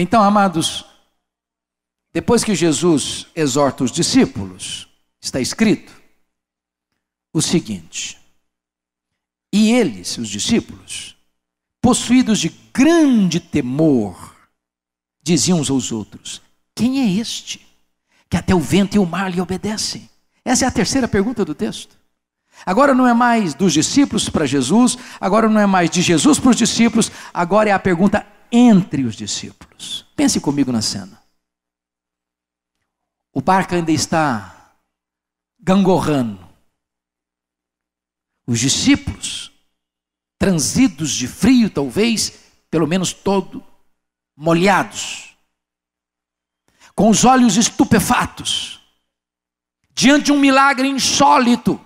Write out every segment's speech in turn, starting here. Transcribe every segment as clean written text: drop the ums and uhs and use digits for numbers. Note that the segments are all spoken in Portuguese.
Então, amados, depois que Jesus exorta os discípulos, está escrito o seguinte: e eles, os discípulos, possuídos de grande temor, diziam uns aos outros: quem é este, que até o vento e o mar lhe obedecem? Essa é a terceira pergunta do texto. Agora não é mais dos discípulos para Jesus, agora não é mais de Jesus para os discípulos, agora é a pergunta entre os discípulos. Pense comigo na cena. O barco ainda está gangorrando. Os discípulos, transidos de frio, talvez, pelo menos todo, molhados, com os olhos estupefatos, diante de um milagre insólito.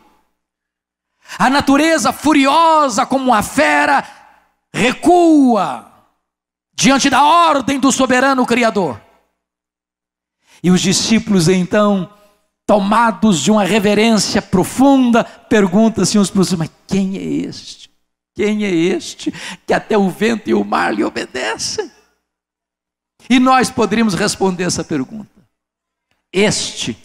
A natureza, furiosa como uma fera, recua diante da ordem do soberano Criador. E os discípulos então, tomados de uma reverência profunda, perguntam-se uns para os outros: mas quem é este? Quem é este que até o vento e o mar lhe obedecem? E nós poderíamos responder essa pergunta: este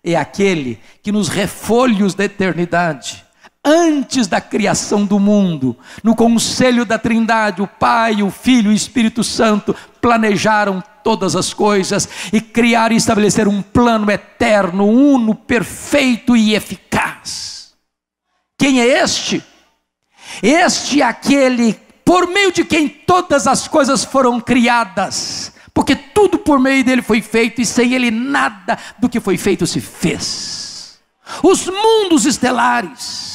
é aquele que nos refolhos da eternidade, antes da criação do mundo, no conselho da Trindade, o Pai, o Filho e o Espírito Santo planejaram todas as coisas e criaram e estabeleceram um plano eterno, uno, perfeito e eficaz. Quem é este? Este é aquele por meio de quem todas as coisas foram criadas, porque tudo por meio dele foi feito e sem ele nada do que foi feito se fez. Os mundos estelares,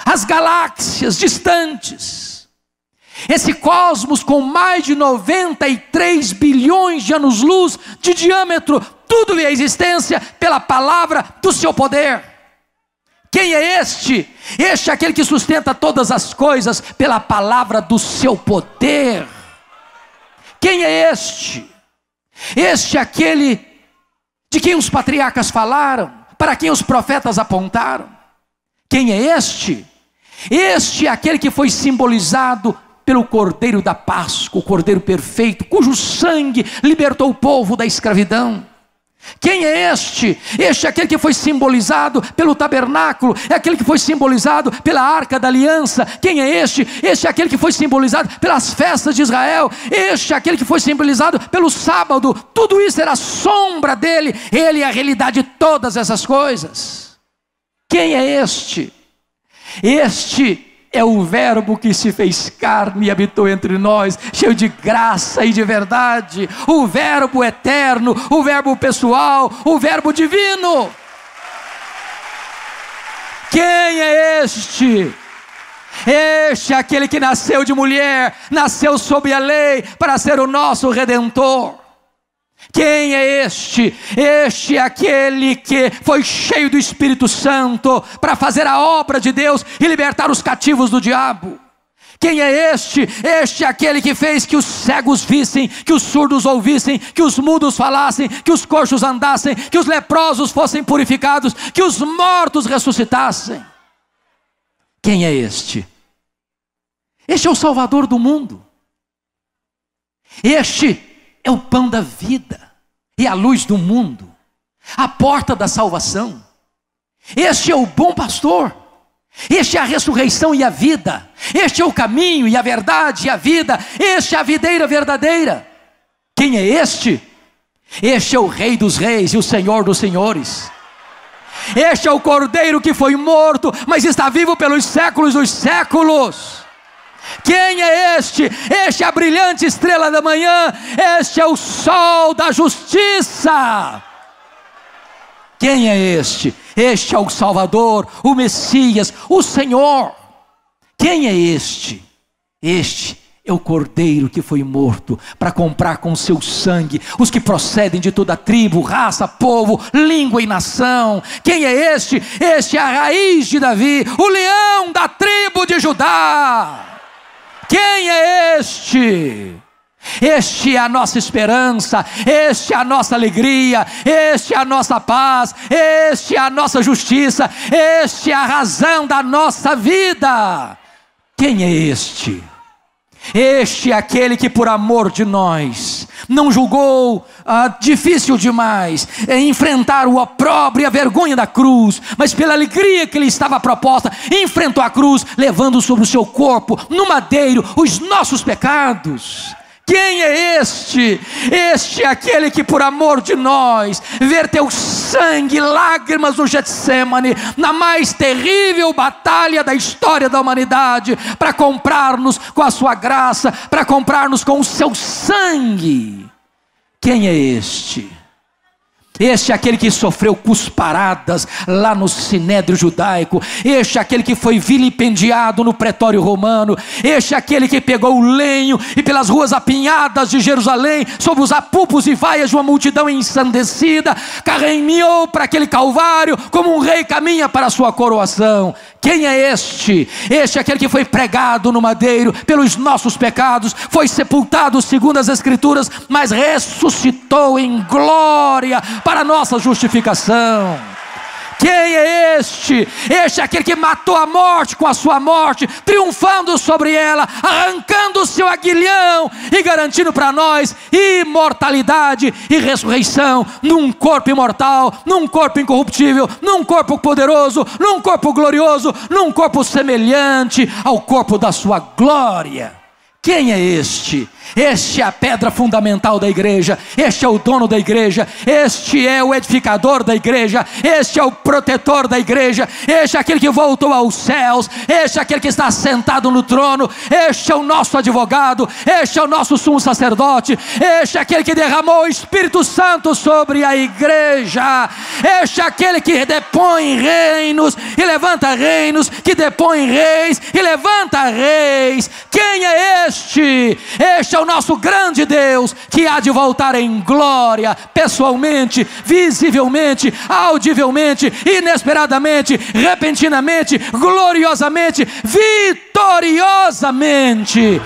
as galáxias distantes, esse cosmos com mais de 93 bilhões de anos-luz de diâmetro, tudo veio à existência pela palavra do seu poder. Quem é este? Este é aquele que sustenta todas as coisas pela palavra do seu poder. Quem é este? Este é aquele de quem os patriarcas falaram, para quem os profetas apontaram. Quem é este? Este é aquele que foi simbolizado pelo Cordeiro da Páscoa, o Cordeiro perfeito, cujo sangue libertou o povo da escravidão. Quem é este? Este é aquele que foi simbolizado pelo tabernáculo, é aquele que foi simbolizado pela arca da aliança. Quem é este? Este é aquele que foi simbolizado pelas festas de Israel. Este é aquele que foi simbolizado pelo sábado. Tudo isso era sombra dele, ele é a realidade de todas essas coisas. Quem é este? Este é o verbo que se fez carne e habitou entre nós, cheio de graça e de verdade. O verbo eterno, o verbo pessoal, o verbo divino. Quem é este? Este é aquele que nasceu de mulher, nasceu sob a lei para ser o nosso Redentor. Quem é este? Este é aquele que foi cheio do Espírito Santo para fazer a obra de Deus e libertar os cativos do diabo. Quem é este? Este é aquele que fez que os cegos vissem, que os surdos ouvissem, que os mudos falassem, que os coxos andassem, que os leprosos fossem purificados, que os mortos ressuscitassem. Quem é este? Este é o Salvador do mundo. Este é o pão da vida e a luz do mundo, a porta da salvação. Este é o bom pastor. Este é a ressurreição e a vida. Este é o caminho e a verdade e a vida. Este é a videira verdadeira. Quem é este? Este é o Rei dos reis e o Senhor dos senhores. Este é o Cordeiro que foi morto, mas está vivo pelos séculos dos séculos. Quem é este? Este é a brilhante estrela da manhã. Este é o sol da justiça. Quem é este? Este é o Salvador, o Messias, o Senhor. Quem é este? Este é o Cordeiro que foi morto para comprar com seu sangue os que procedem de toda tribo, raça, povo, língua e nação. Quem é este? Este é a raiz de Davi, o leão da tribo de Judá. Quem é este? Este é a nossa esperança, este é a nossa alegria, este é a nossa paz, este é a nossa justiça, este é a razão da nossa vida. Quem é este? Este é aquele que por amor de nós não julgou difícil demais enfrentar o opróbrio e a vergonha da cruz, mas pela alegria que lhe estava proposta, enfrentou a cruz, levando sobre o seu corpo, no madeiro, os nossos pecados. Quem é este? Este é aquele que por amor de nós verteu sangue, lágrimas no Getsêmani, na mais terrível batalha da história da humanidade, para comprar-nos com a sua graça, para comprar-nos com o seu sangue. Quem é este? Este é aquele que sofreu cusparadas lá no sinédrio judaico. Este é aquele que foi vilipendiado no pretório romano. Este é aquele que pegou o lenho e pelas ruas apinhadas de Jerusalém, sob os apupos e vaias de uma multidão ensandecida, caminhou para aquele calvário como um rei caminha para a sua coroação. Quem é este? Este é aquele que foi pregado no madeiro pelos nossos pecados, foi sepultado segundo as Escrituras, mas ressuscitou em glória para a nossa justificação. Quem é este? Este é aquele que matou a morte com a sua morte, triunfando sobre ela, arrancando o seu aguilhão e garantindo para nós imortalidade e ressurreição, num corpo imortal, num corpo incorruptível, num corpo poderoso, num corpo glorioso, num corpo semelhante ao corpo da sua glória. Quem é este? Este é a pedra fundamental da igreja, este é o dono da igreja, este é o edificador da igreja, este é o protetor da igreja, este é aquele que voltou aos céus, este é aquele que está sentado no trono, este é o nosso advogado, este é o nosso sumo sacerdote, este é aquele que derramou o Espírito Santo sobre a igreja, este é aquele que depõe reinos e levanta reinos, que depõe reis e levanta reis. Quem é este? Este é o nosso grande Deus, que há de voltar em glória, pessoalmente, visivelmente, audivelmente, inesperadamente, repentinamente, gloriosamente, vitoriosamente.